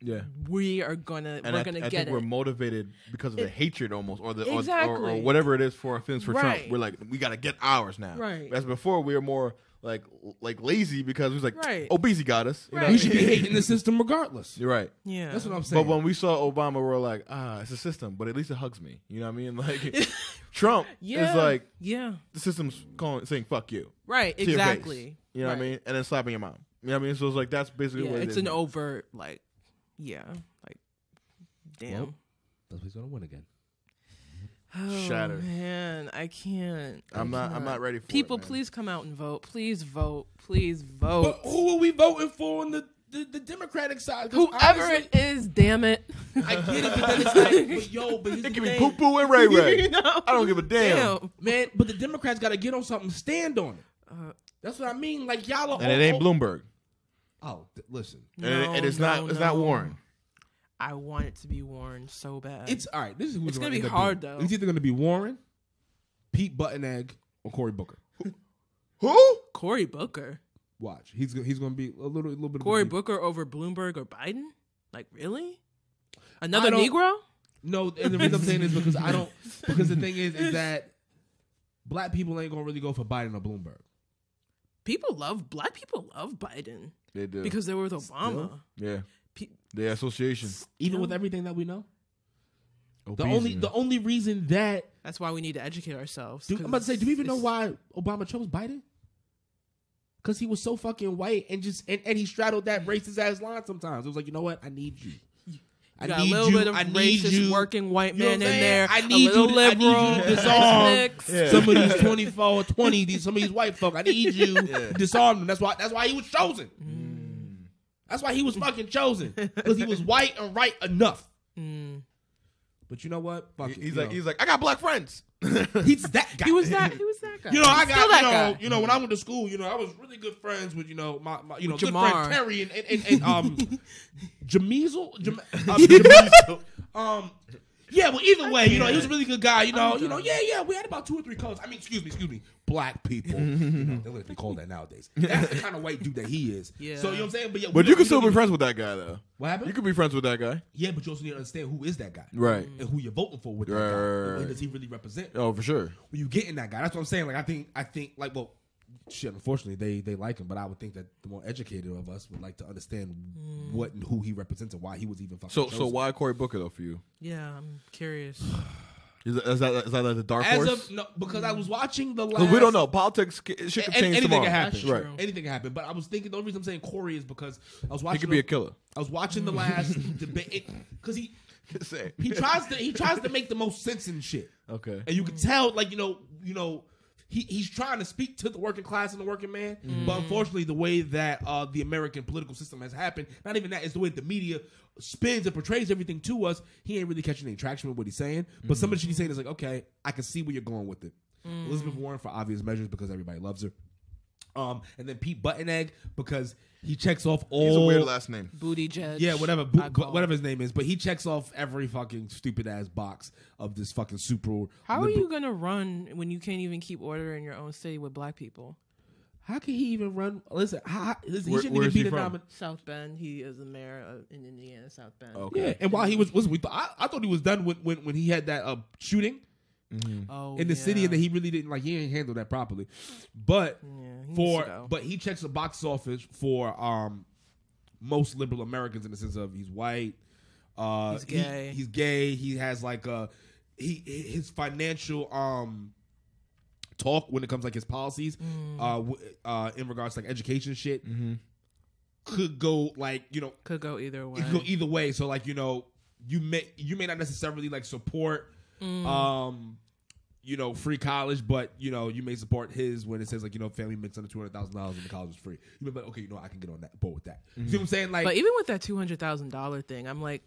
Yeah. we're gonna I get think it. we're motivated because of the hatred almost, or the Exactly. or whatever it is for our feelings for Right. Trump. We're like, we got to get ours now. Right. As before, we were more like lazy because it was like, Right. oh, BZ got us. You know Right. what I We should be mean? hating the system regardless. You're right. Yeah. That's what I'm saying. But when we saw Obama, we were like, it's a system, but at least it hugs me. You know what I mean? Like Trump Yeah. is like Yeah. the system's saying "fuck you." Right. to your face. Exactly. You know what I Right. mean? And then slapping your mom. You know what I mean? So it's like that's basically Yeah, what it it's is. an overt, damn. Well, that's who's gonna win again. Oh, Shattered. man, I can't. I'm not ready for People, it, man. please come out and vote. Please vote. Please vote. But who are we voting for on the Democratic side? 'Cause Whoever honestly, it is, damn it. I get it, but then it's like, but here's They the give me thing. poo poo and Ray Ray. You know? I don't give a damn. Man, but the Democrats got to get on something, stand on it. That's what I mean. Like y'all are And it ain't Bloomberg. listen, And it's not Warren. I want it to be Warren so bad. it's all right. This is who's It's gonna end be up hard, being. though. It's either gonna be Warren, Pete Buttigieg, or Cory Booker. Who? Cory Booker. Watch, he's gonna be a little bit. Cory of a, Booker over Bloomberg or Biden? Like, really? I Another don't- Negro? No, and the reason I'm saying is because I don't. Because the thing is that black people ain't gonna really go for Biden or Bloomberg. Black people love Biden. They do. Because they were with Obama. Still? Yeah. The association. Even with everything that we know? Obesity. The only reason that... That's why we need to educate ourselves. I'm about to say, do we even know why Obama chose Biden? Because he was so fucking white and he straddled that racist ass line sometimes. It was like, you know what? I need you. I got a little bit of racist working white man in there. I need a little you liberal. I need you to disarm some of these 24 or 20, some of these white folk. I need you to disarm them. That's why he was chosen. That's why he was fucking chosen. Because he was white and right enough. But you know what? Fuck he's like, I got black friends. He's that guy. He was that guy. You know, I got when I went to school, I was really good friends with my good Jamar. friend Terry and Jamezel. Yeah, well, either way, he was a really good guy. We had about 2 or 3 colors. I mean, excuse me, black people. They let me call that nowadays. That's the kind of white dude that he is. Yeah. So you know what I'm saying? But you can still be friends with that guy, though. What happened? You can be friends with that guy. Yeah, but you also need to understand who is that guy, right? And who you're voting for with that guy. What does he really represent? Oh, for sure. When you get in that guy, that's what I'm saying. Like, I think, like, well. Shit, unfortunately, they like him, but I would think that the more educated of us would like to understand what and who he represents and why he was even fucking chosen. So why Cory Booker, though, for you? Yeah, I'm curious. Is that like the dark horse? No, because I was watching the last... We don't know. Politics, shit could change anything tomorrow. Can happen. Right. Anything can happen. But I was thinking, the only reason I'm saying Cory is because I was watching... He could be a killer. I was watching the last debate, because he tries to make the most sense in shit. Okay. And you can tell, like, he's trying to speak to the working class and the working man, but unfortunately, the way that the American political system has happened, not even that, is the way the media spins and portrays everything to us. He ain't really catching any traction with what he's saying, but some of the shit he's saying is like, okay, I can see where you're going with it. Elizabeth Warren for obvious measures because everybody loves her. And then Pete Buttigieg because he checks off all... He's a weird last name. Booty Judge. Yeah, whatever his name is. But he checks off every fucking stupid-ass box of this fucking super... How are you going to run when you can't even keep order in your own city with black people? How can he even run? Listen, he shouldn't where even is be he the from? nominee. South Bend. He is the mayor in Indiana, South Bend. Okay. Yeah, and while he was... Listen, I thought he was done when he had that shooting in the city, and that he really didn't... Like, he didn't handle that properly. But... But he checks the box office for most liberal Americans in the sense of he's white, he's gay. He's gay. He has like his financial talk when it comes like his policies in regards to like education shit could go like could go either way. It could go either way. So like you may not necessarily like support free college, but you may support his when it says like family makes under $200,000 and the college is free. You may be like, okay, I can get on that board with that. You see what I'm saying? Like, but even with that $200,000 thing, I'm like,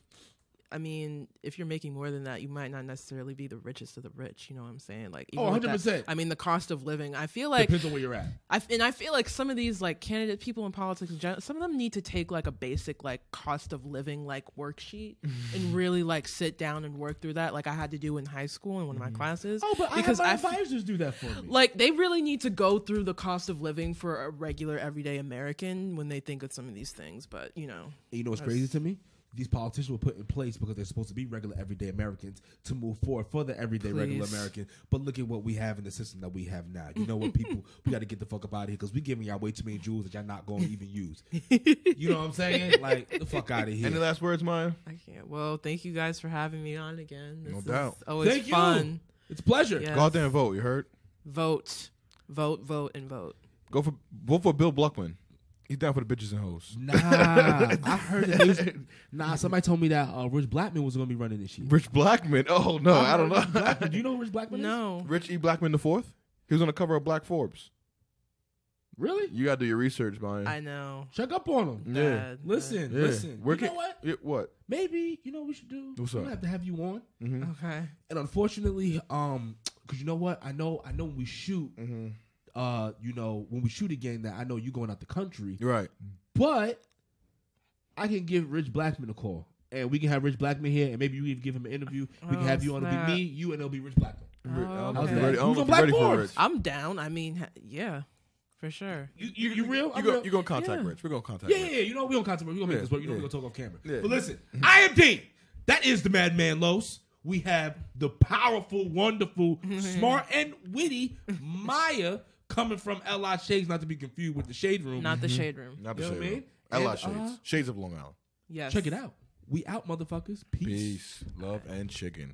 I mean, if you're making more than that, you might not necessarily be the richest of the rich. You know what I'm saying? Like, even 100%. I mean, the cost of living. I feel like depends on where you're at. I feel like some of these like candidate people in politics, in general, some of them need to take like a basic like cost of living like worksheet and really like sit down and work through that. Like I had to do in high school in one of my classes. Oh, but because I have my advisors do that for me. Like they really need to go through the cost of living for a regular everyday American when they think of some of these things. But you know what's crazy to me? These politicians were put in place because they're supposed to be regular everyday Americans to move forward for the everyday regular American. But look at what we have in the system that we have now. You know what, people, we got to get the fuck up out of here because we giving y'all way too many jewels that y'all not going to even use. You know what I'm saying? Like, the fuck out of here. Any last words, Maya? I can't. Well, thank you guys for having me on again. No doubt. Always thank fun. You. It's a pleasure. Yes. Go out there and vote. You heard? Vote, and vote. Vote for Bill Bluckman. He's down for the bitches and hoes. Nah, I heard that. Somebody told me that Rich Blackman was going to be running this year. Rich Blackman? Oh, no, I don't know. Do you know who Rich Blackman is? No. Rich E. Blackman IV? He was on the cover of Black Forbes. Really? You got to do your research, man. I know. Check up on him. Yeah. Listen. You know what? What? Maybe, what we should do? What's up? I'm going to have to have you on. Mm-hmm. Okay. And unfortunately, because you know what? I know when we shoot... Mm-hmm. When we shoot again, that I know you going out the country, right? But I can give Rich Blackman a call, and we can have Rich Blackman here, and maybe you can give him an interview. We can have you on. It'll be me, you, and it'll be Rich Blackman. I okay. don't know if you're ready for Rich. I'm down. I mean, yeah, for sure. You real? You're gonna contact Rich. We're gonna contact. Rich. Yeah. We gonna contact Rich. We gonna make this work. We're gonna talk off camera. Yeah. But listen, I am Dean. That is the Madman Los. we have the powerful, wonderful, smart, and witty Miya coming from L.I. Shades, not to be confused with the Shade Room. Not the Shade Room. Not the You know Shade what I Room. mean? L.I. And, Shades. Shades of Long Island. Yes. Check it out. We out, motherfuckers. Peace. Peace, love, and chicken.